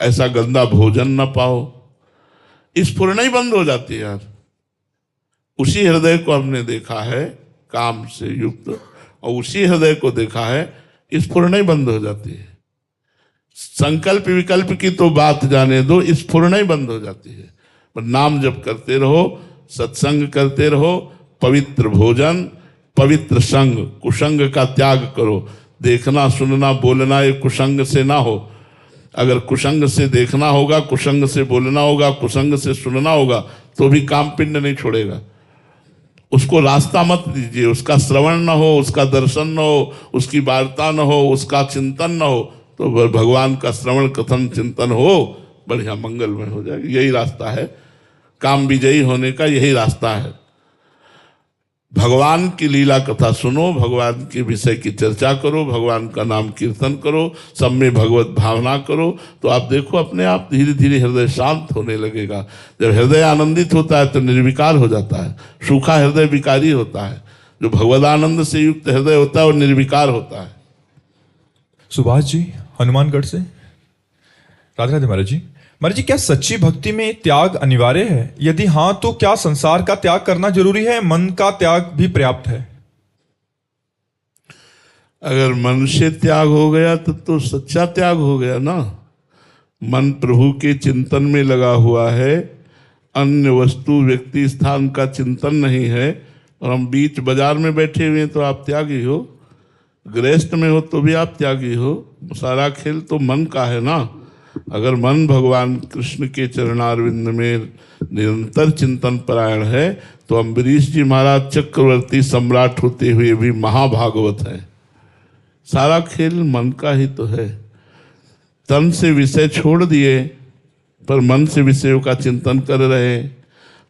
ऐसा गंदा भोजन न पाओ। स्फुरणा ही बंद हो जाती है यार। उसी हृदय को हमने देखा है काम से युक्त, और उसी हृदय को देखा है स्फुरणा ही बंद हो जाती है। संकल्प विकल्प की तो बात जाने दो, स्फुरणा ही बंद हो जाती है। पर नाम जप करते रहो, सत्संग करते रहो, पवित्र भोजन, पवित्र संग, कुसंग का त्याग करो। देखना सुनना बोलना ये कुसंग से ना हो। अगर कुसंग से देखना होगा, कुसंग से बोलना होगा, कुसंग से सुनना होगा, तो भी काम पिंड नहीं छोड़ेगा। उसको रास्ता मत दीजिए। उसका श्रवण न हो, उसका दर्शन न हो, उसकी वार्ता न हो, उसका चिंतन न हो, तो भगवान का श्रवण कथन चिंतन हो, बढ़िया मंगलमय हो जाएगा। यही रास्ता है काम विजयी होने का, यही रास्ता है। भगवान की लीला कथा सुनो, भगवान के विषय की चर्चा करो, भगवान का नाम कीर्तन करो, सब में भगवत भावना करो, तो आप देखो अपने आप धीरे धीरे हृदय शांत होने लगेगा। जब हृदय आनंदित होता है तो निर्विकार हो जाता है। सूखा हृदय विकारी होता है। जो भगवदानंद से युक्त हृदय होता है वो निर्विकार होता है। सुभाष जी हनुमानगढ़ से। राधे राधे महाराज जी। महाराज जी, क्या सच्ची भक्ति में त्याग अनिवार्य है? यदि हाँ तो क्या संसार का त्याग करना जरूरी है, मन का त्याग भी पर्याप्त है? अगर मन से त्याग हो गया तो सच्चा त्याग हो गया ना। मन प्रभु के चिंतन में लगा हुआ है, अन्य वस्तु व्यक्ति स्थान का चिंतन नहीं है, और हम बीच बाजार में बैठे हुए हैं तो आप त्यागी हो, गृहस्थ में हो तो भी आप त्यागी हो। सारा खेल तो मन का है ना। अगर मन भगवान कृष्ण के चरणारविंद में निरंतर चिंतन परायण है तो अम्बरीश जी महाराज चक्रवर्ती सम्राट होते हुए भी महाभागवत है। सारा खेल मन का ही तो है। तन से विषय छोड़ दिए पर मन से विषयों का चिंतन कर रहे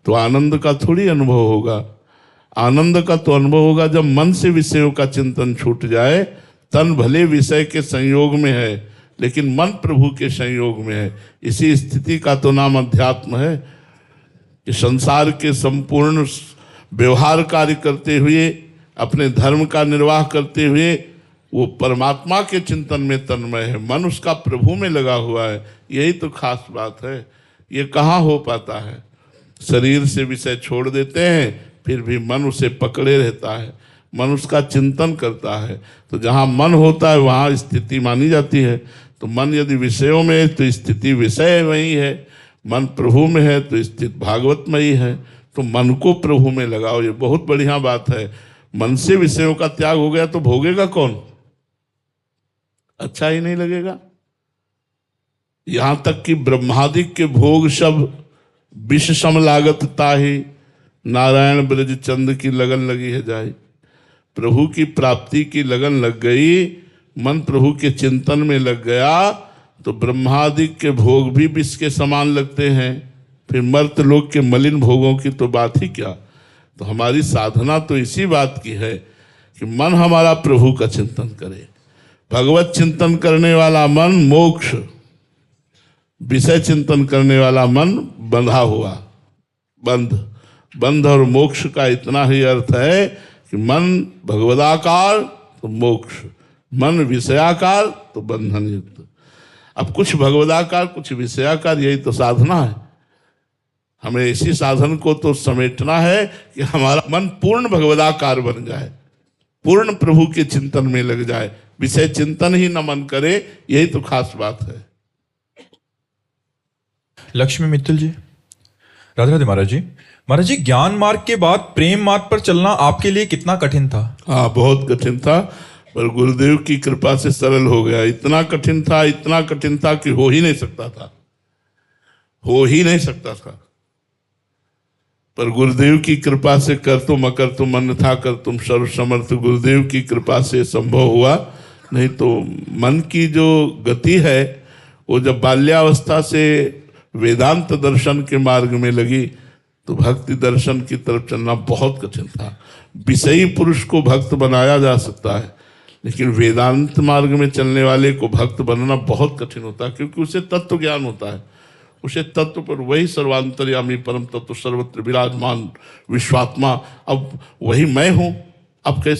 तो आनंद का थोड़ी अनुभव होगा। आनंद का तो अनुभव होगा जब मन से विषयों का चिंतन छूट जाए। तन भले विषय के संयोग में है लेकिन मन प्रभु के संयोग में है। इसी स्थिति का तो नाम अध्यात्म है कि संसार के संपूर्ण व्यवहार कार्य करते हुए, अपने धर्म का निर्वाह करते हुए वो परमात्मा के चिंतन में तन्मय है। मन उसका प्रभु में लगा हुआ है। यही तो खास बात है। ये कहाँ हो पाता है? शरीर से विषय छोड़ देते हैं फिर भी मन उसे पकड़े रहता है, मन उसका चिंतन करता है। तो जहाँ मन होता है वहाँ स्थिति मानी जाती है। तो मन यदि विषयों में है तो स्थिति विषय वही है, मन प्रभु में है तो स्थिति भागवत में ही है। तो मन को प्रभु में लगाओ, ये बहुत बढ़िया बात है। मन से विषयों का त्याग हो गया तो भोगेगा कौन? अच्छा ही नहीं लगेगा। यहाँ तक कि ब्रह्मादिक के भोग सब विष सम लागत ताहि, नारायण ब्रज चंद की लगन लगी है जाए। प्रभु की प्राप्ति की लगन लग गई, मन प्रभु के चिंतन में लग गया तो ब्रह्मादिक के भोग भी विष के समान लगते हैं। फिर मर्त लोक के मलिन भोगों की तो बात ही क्या। तो हमारी साधना तो इसी बात की है कि मन हमारा प्रभु का चिंतन करे। भगवत चिंतन करने वाला मन मोक्ष, विषय चिंतन करने वाला मन बंधा हुआ। बंध और मोक्ष का इतना ही अर्थ है कि मन भगवदाकार तो मोक्ष, मन विषयाकार तो बंधन युक्त। अब कुछ भगवदाकार कुछ विषयाकार, यही तो साधना है। हमें इसी साधन को तो समेटना है कि हमारा मन पूर्ण भगवदाकार बन जाए, पूर्ण प्रभु के चिंतन में लग जाए, विषय चिंतन ही न मन करे। यही तो खास बात है। लक्ष्मी मित्तल जी। राधे राधे महाराज जी। महाराज जी, ज्ञान मार्ग के बाद प्रेम मार्ग पर चलना आपके लिए कितना कठिन था? हाँ, बहुत कठिन था, पर गुरुदेव की कृपा से सरल हो गया। इतना कठिन था, इतना कठिन था कि हो ही नहीं सकता था, हो ही नहीं सकता था। पर गुरुदेव की कृपा से कर तुम अकर तुम अन्यथा कर तुम सर्व समर्थ, गुरुदेव की कृपा से संभव हुआ। नहीं तो मन की जो गति है वो जब बाल्यावस्था से वेदांत दर्शन के मार्ग में लगी तो भक्ति दर्शन की तरफ चलना बहुत कठिन था। विषयी पुरुष को भक्त बनाया जा सकता है लेकिन वेदांत मार्ग में चलने वाले को भक्त बनना बहुत कठिन होता है, क्योंकि उसे तत्व ज्ञान होता है। उसे तत्व पर वही सर्वांतर्यामी परम तत्व सर्वत्र विराजमान विश्वात्मा, अब वही मैं हूँ। अब कैसे